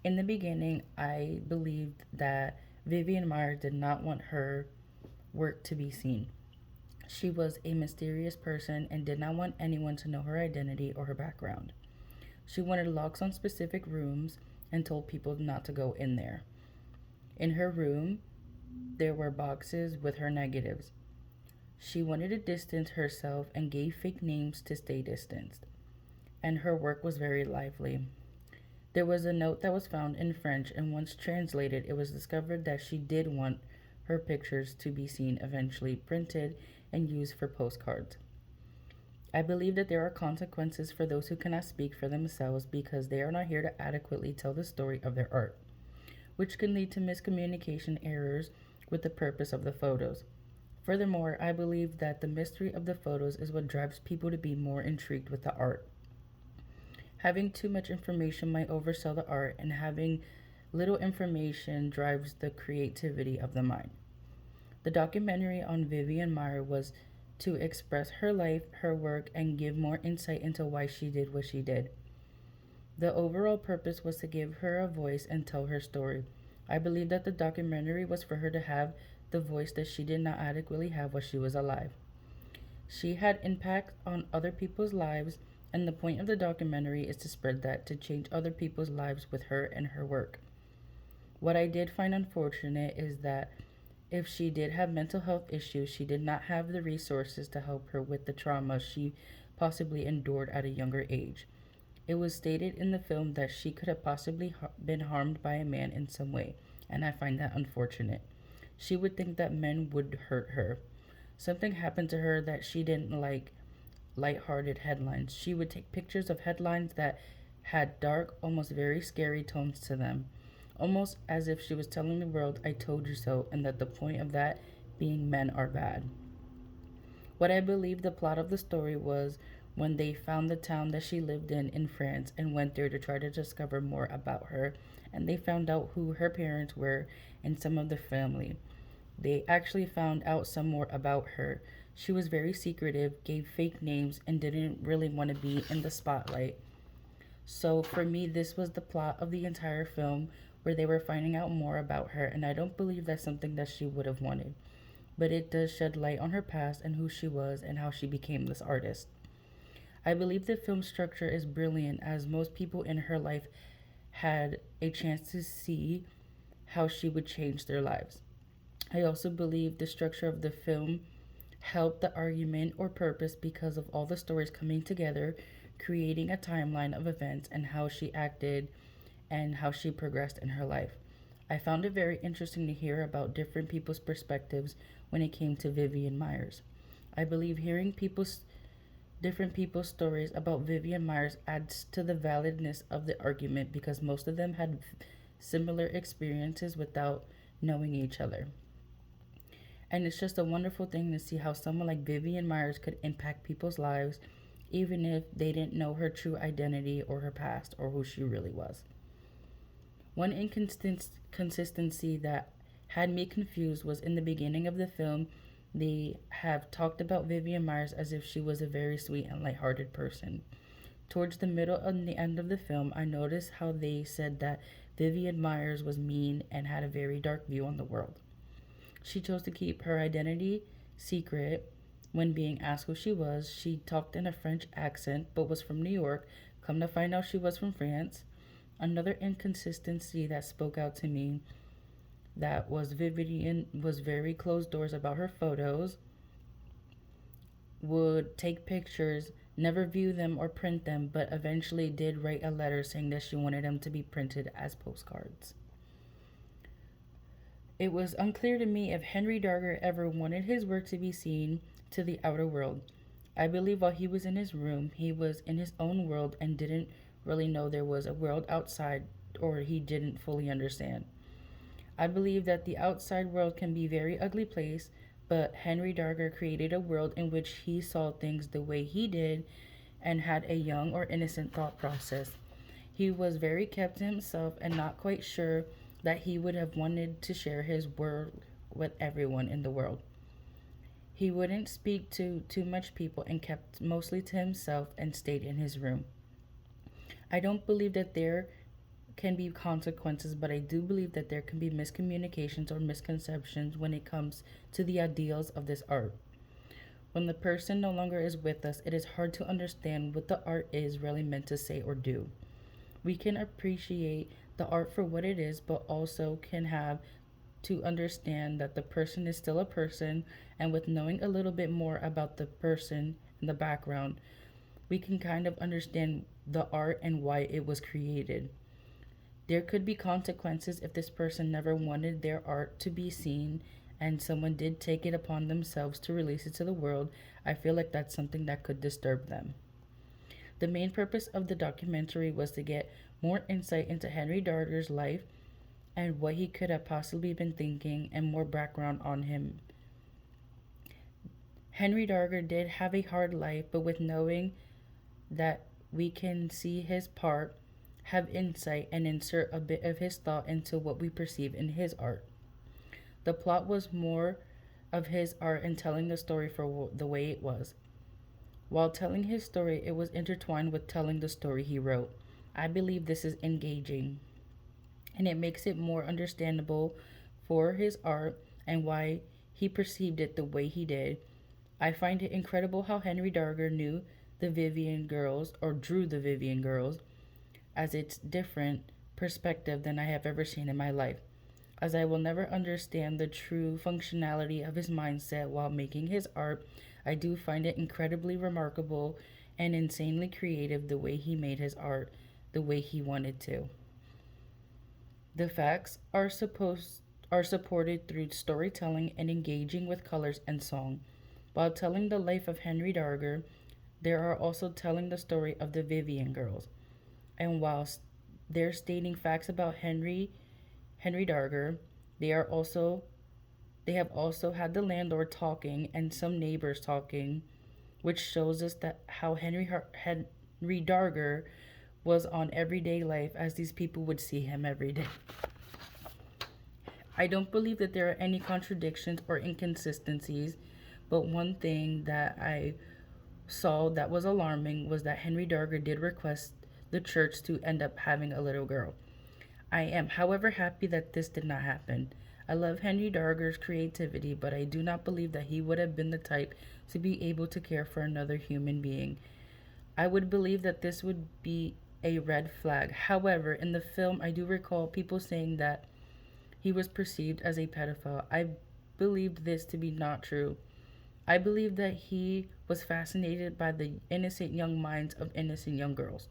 In the beginning, I believed that Vivian Maiers did not want her work to be seen. She was a mysterious person and did not want anyone to know her identity or her background. She wanted locks on specific rooms and told people not to go in there. In her room, there were boxes with her negatives. She wanted to distance herself and gave fake names to stay distanced. And her work was very lively. There was a note that was found in French, and once translated, it was discovered that she did want her pictures to be seen, eventually printed and used for postcards. I believe that there are consequences for those who cannot speak for themselves because they are not here to adequately tell the story of their art, which can lead to miscommunication errors with the purpose of the photos. Furthermore, I believe that the mystery of the photos is what drives people to be more intrigued with the art. Having too much information might oversell the art, and having little information drives the creativity of the mind. The documentary on Vivian Maier was to express her life, her work, and give more insight into why she did what she did. The overall purpose was to give her a voice and tell her story. I believe that the documentary was for her to have the voice that she did not adequately have while she was alive. She had impact on other people's lives, and the point of the documentary is to spread that, to change other people's lives with her and her work. What I did find unfortunate is that if she did have mental health issues, she did not have the resources to help her with the trauma she possibly endured at a younger age. It was stated in the film that she could have possibly been harmed by a man in some way, and I find that unfortunate. She would think that men would hurt her. Something happened to her that she didn't like lighthearted headlines. She would take pictures of headlines that had dark, almost very scary tones to them, almost as if she was telling the world, I told you so, and that the point of that being men are bad. What I believe the plot of the story was when they found the town that she lived in France and went there to try to discover more about her, and they found out who her parents were and some of the family. They actually found out some more about her. She was very secretive, gave fake names, and didn't really want to be in the spotlight. So for me, this was the plot of the entire film where they were finding out more about her, and I don't believe that's something that she would have wanted. But it does shed light on her past and who she was and how she became this artist. I believe the film structure is brilliant as most people in her life had a chance to see how she would change their lives. I also believe the structure of the film helped the argument or purpose because of all the stories coming together, creating a timeline of events and how she acted and how she progressed in her life. I found it very interesting to hear about different people's perspectives when it came to Vivian Maiers. I believe hearing different people's stories about Vivian Maiers adds to the validness of the argument because most of them had similar experiences without knowing each other. And it's just a wonderful thing to see how someone like Vivian Maiers could impact people's lives even if they didn't know her true identity or her past or who she really was. One inconsistency that had me confused was in the beginning of the film, they have talked about Vivian Maiers as if she was a very sweet and lighthearted person. Towards the middle and the end of the film, I noticed how they said that Vivian Maiers was mean and had a very dark view on the world. She chose to keep her identity secret. When being asked who she was, she talked in a French accent but was from New York. Come to find out, she was from France. Another inconsistency that spoke out to me that was Vivian was very closed doors about her photos, would take pictures, never view them or print them, but eventually did write a letter saying that she wanted them to be printed as postcards. It was unclear to me if Henry Darger ever wanted his work to be seen to the outer world. I believe while he was in his room, he was in his own world and didn't really know there was a world outside, or he didn't fully understand. I believe that the outside world can be a very ugly place, but Henry Darger created a world in which he saw things the way he did and had a young or innocent thought process. He was very kept to himself and not quite sure that he would have wanted to share his world with everyone in the world. He wouldn't speak to too much people and kept mostly to himself and stayed in his room. I don't believe that can be consequences, but I do believe that there can be miscommunications or misconceptions when it comes to the ideals of this art. When the person no longer is with us, it is hard to understand what the art is really meant to say or do. We can appreciate the art for what it is, but also can have to understand that the person is still a person, and with knowing a little bit more about the person in the background, we can kind of understand the art and why it was created. There could be consequences if this person never wanted their art to be seen and someone did take it upon themselves to release it to the world. I feel like that's something that could disturb them. The main purpose of the documentary was to get more insight into Henry Darger's life and what he could have possibly been thinking and more background on him. Henry Darger did have a hard life, but with knowing that we can see his part, have insight, and insert a bit of his thought into what we perceive in his art. The plot was more of his art and telling the story for the way it was. While telling his story, it was intertwined with telling the story he wrote. I believe this is engaging, and it makes it more understandable for his art and why he perceived it the way he did. I find it incredible how Henry Darger knew the Vivian girls, or drew the Vivian girls, as it's different perspective than I have ever seen in my life, as I will never understand the true functionality of his mindset while making his art. I do find it incredibly remarkable and insanely creative the way he made his art the way he wanted to. The facts are supported through storytelling and engaging with colors and song. While telling the life of Henry Darger, they are also telling the story of the Vivian girls. And whilst they're stating facts about Henry Darger, they are also they have also had the landlord talking and some neighbors talking, which shows us that how Henry Darger was on everyday life as these people would see him every day. I don't believe that there are any contradictions or inconsistencies, but one thing that I saw that was alarming was that Henry Darger did request the church to end up having a little girl. I am, however, happy that this did not happen. I love Henry Darger's creativity, but I do not believe that he would have been the type to be able to care for another human being. I would believe that this would be a red flag. However, in the film, I do recall people saying that he was perceived as a pedophile. I believed this to be not true. I believe that he was fascinated by the innocent young minds of innocent young girls.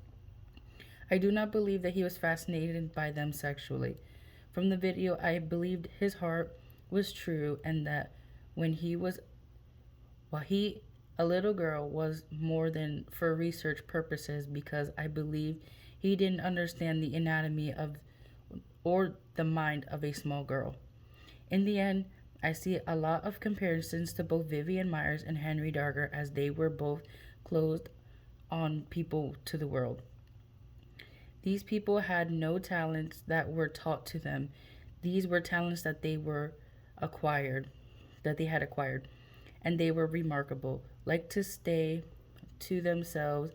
I do not believe that he was fascinated by them sexually. From the video, I believed his heart was true and that when he was, while he, a little girl, was more than for research purposes because I believe he didn't understand the anatomy of or the mind of a small girl. In the end, I see a lot of comparisons to both Vivian Maiers and Henry Darger as they were both closed on people to the world. These people had no talents that were taught to them. These were talents that acquired, that they had acquired, and they were remarkable, like to stay to themselves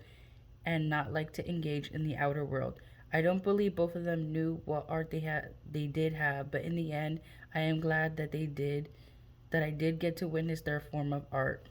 and not like to engage in the outer world. I don't believe both of them knew what art they did have, but in the end, I am glad that I did get to witness their form of art.